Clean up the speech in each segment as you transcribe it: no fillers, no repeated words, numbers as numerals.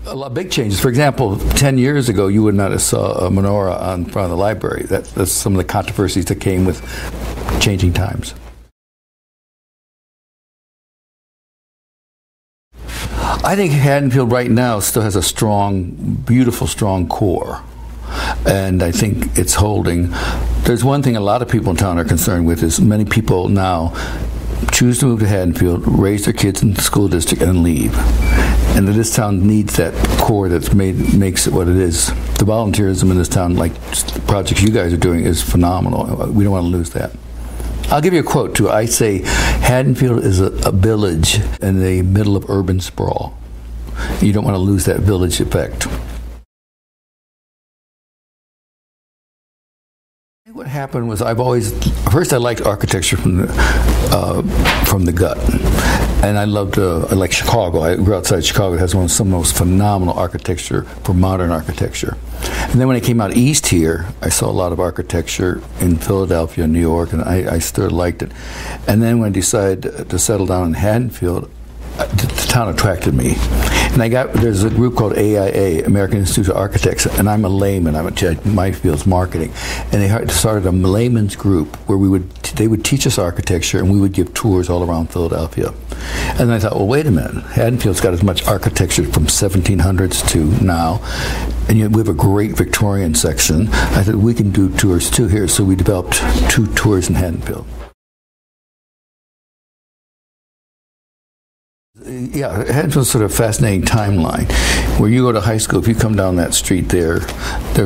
A lot of big changes. For example, 10 years ago, you would not have saw a menorah on front of the library. That's some of the controversies that came with changing times. I think Haddonfield right now still has a strong, beautiful, strong core. And I think it's holding. There's one thing a lot of people in town are concerned with is many people now choose to move to Haddonfield, raise their kids in the school district, and leave. And this town needs that core that makes it what it is. The volunteerism in this town, like the projects you guys are doing, is phenomenal. We don't want to lose that. I'll give you a quote, too. I say Haddonfield is a village in the middle of urban sprawl. You don't want to lose that village effect. What happened was first I liked architecture from the gut, and I like Chicago. I grew outside Chicago. It has some of the most phenomenal architecture for modern architecture. And then when I came out east here, I saw a lot of architecture in Philadelphia, New York, and I still liked it. And then when I decided to settle down in Haddonfield, the town attracted me. And there's a group called AIA, American Institute of Architects, and I'm a layman. My field's marketing. And they started a layman's group where they would teach us architecture and we would give tours all around Philadelphia. And I thought, well, wait a minute. Haddonfield's got as much architecture from 1700s to now. And we have a great Victorian section. I thought we can do tours too here. So we developed 2 tours in Haddonfield. Yeah, Haddonfield's sort of a fascinating timeline. Where you go to high school, if you come down that street they're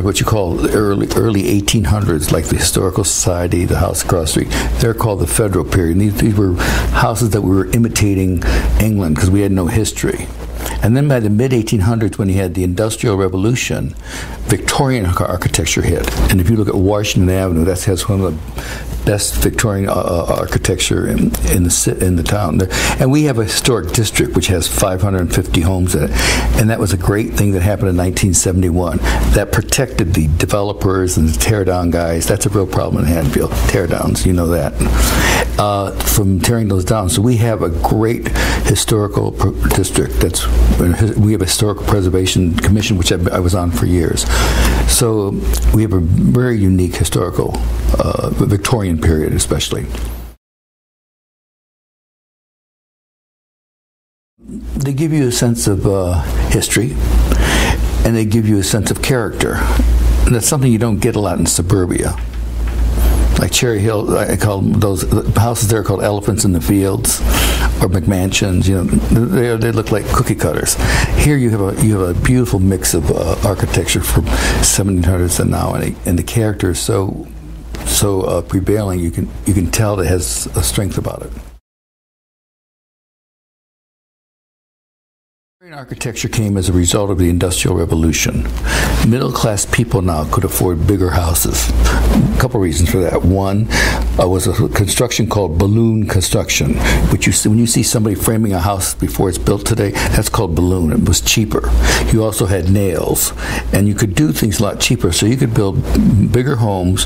what you call the early 1800s, like the Historical Society, the house across the street. They're called the Federal period. And these were houses that we were imitating England because we had no history. And then by the mid-1800s, when you had the Industrial Revolution, Victorian architecture hit. And if you look at Washington Avenue, that has one of the best Victorian architecture in the town. And we have a historic district which has 550 homes in it. And that was a great thing that happened in 1971. That protected the developers and the tear-down guys. That's a real problem in Haddonfield, tear-downs, you know that, from tearing those down. So we have a great historical district. We have a Historical Preservation Commission, which I was on for years. So we have a very unique historical, Victorian period especially. They give you a sense of history, and they give you a sense of character. And that's something you don't get a lot in suburbia. Like Cherry Hill, I call those houses there called elephants in the fields, or McMansions. You know, they look like cookie cutters. Here you have a beautiful mix of architecture from 1700s and now, and the character is so prevailing. You can tell it has a strength about it. Architecture came as a result of the Industrial Revolution. Middle-class people now could afford bigger houses. A couple reasons for that. One was a construction called balloon construction, which when you see somebody framing a house before it's built today, that's called balloon. It was cheaper. You also had nails, and you could do things a lot cheaper. So you could build bigger homes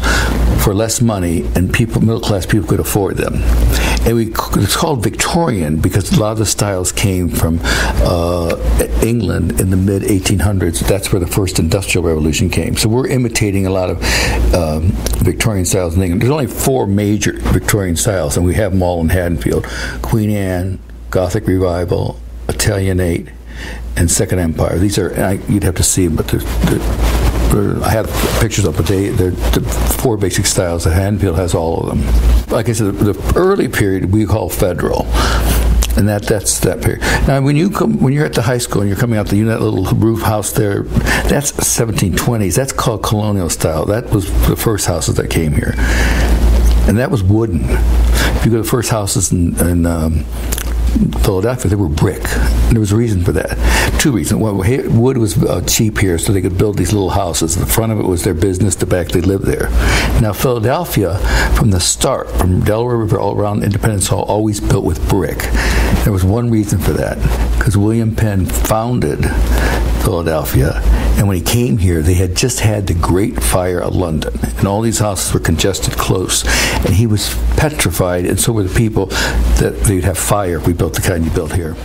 for less money, and middle-class people could afford them. And it's called Victorian because a lot of the styles came from England in the mid-1800s. That's where the first Industrial Revolution came. So we're imitating a lot of Victorian styles in England. There's only 4 major Victorian styles, and we have them all in Haddonfield. Queen Anne, Gothic Revival, Italianate, and Second Empire. These are, you'd have to see them, but I have pictures of, but they're the 4 basic styles. That Haddonfield has all of them. Like I said, the early period we call Federal. And that's that period. Now, when you're at the high school and you're coming out that little roof house there, that's 1720s. That's called colonial style. That was the first houses that came here, and that was wooden. If you go to the first houses in Philadelphia, they were brick. And there was a reason for that. 2 reasons. One, wood was cheap here, so they could build these little houses. The front of it was their business, the back they lived there. Now, Philadelphia, from the start, from Delaware River all around Independence Hall, always built with brick. There was one reason for that, because William Penn founded Philadelphia, and when he came here, they had just had the Great Fire of London, and all these houses were congested close, and he was petrified, and so were the people, that they'd have fire if we built the kind you built here.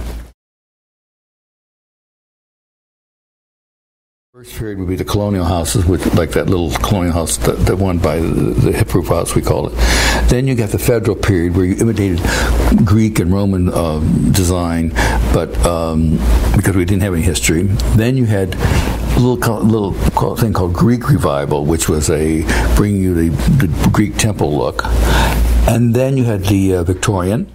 First period would be the colonial houses, like that little colonial house, the one by the hip roof house, we call it. Then you got the federal period where you imitated Greek and Roman design, but because we didn't have any history. Then you had a little thing called Greek Revival, which was bringing you the Greek temple look. And then you had the Victorian.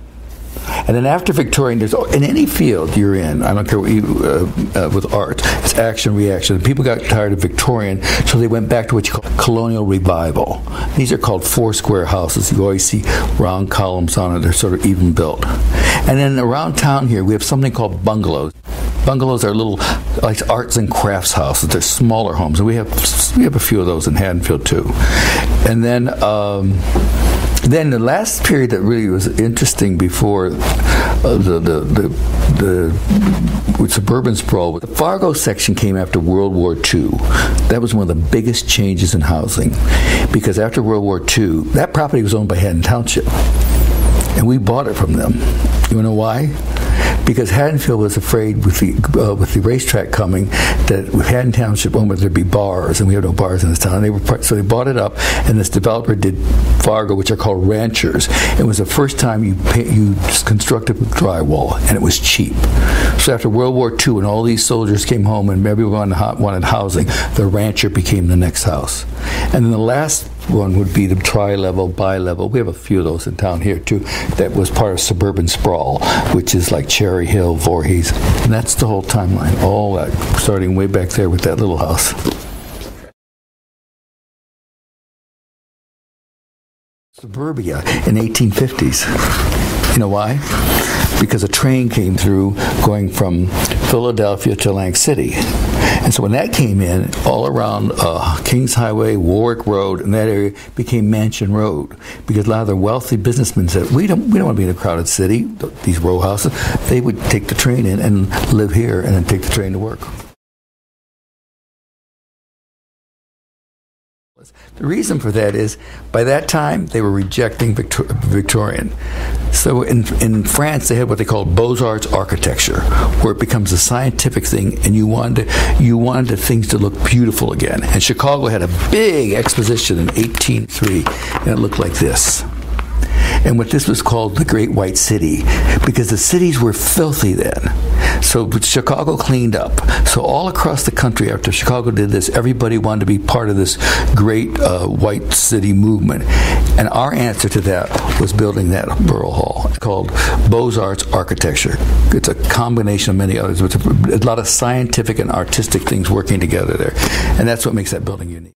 And then after Victorian, there's in any field you're in, I don't care what with art, it's action, reaction. People got tired of Victorian, so they went back to what you call colonial revival. These are called four square houses. You always see round columns on it. They're sort of even built. And then around town here, we have something called bungalows. Bungalows are little, like arts and crafts houses. They're smaller homes, and we have a few of those in Haddonfield too. And then the last period that really was interesting before the suburban sprawl, the Fargo section came after World War II. That was one of the biggest changes in housing, because after World War II, that property was owned by Haddon Township, and we bought it from them. You know why? Because Haddonfield was afraid with the racetrack coming that with Haddon Township owned, there'd be bars, and we have no bars in this town. So they bought it up, and this developer did Fargo, which are called ranchers. It was the first time you constructed with drywall, and it was cheap. So after World War II, when all these soldiers came home and everyone wanted housing, the rancher became the next house. And then the last one would be the tri-level, bi-level. We have a few of those in town here too. That was part of suburban sprawl, which is like Cherry Hill, Voorhees, and that's the whole timeline. All that starting way back there with that little house. Suburbia in 1850s. You know why? Because a train came through going from Philadelphia to Atlantic City. And so when that came in, all around Kings Highway, Warwick Road, and that area became Mansion Road. Because a lot of the wealthy businessmen said, we don't want to be in a crowded city, these row houses. They would take the train in and live here and then take the train to work. The reason for that is, by that time, they were rejecting Victorian. So in France, they had what they called Beaux-Arts architecture, where it becomes a scientific thing, and you wanted the things to look beautiful again. And Chicago had a big exposition in 1803, and it looked like this. And what this was called the Great White City, because the cities were filthy then. So Chicago cleaned up. So all across the country, after Chicago did this, everybody wanted to be part of this great white city movement. And our answer to that was building that Borough Hall, called Beaux-Arts architecture. It's a combination of many others, with a lot of scientific and artistic things working together there. And that's what makes that building unique.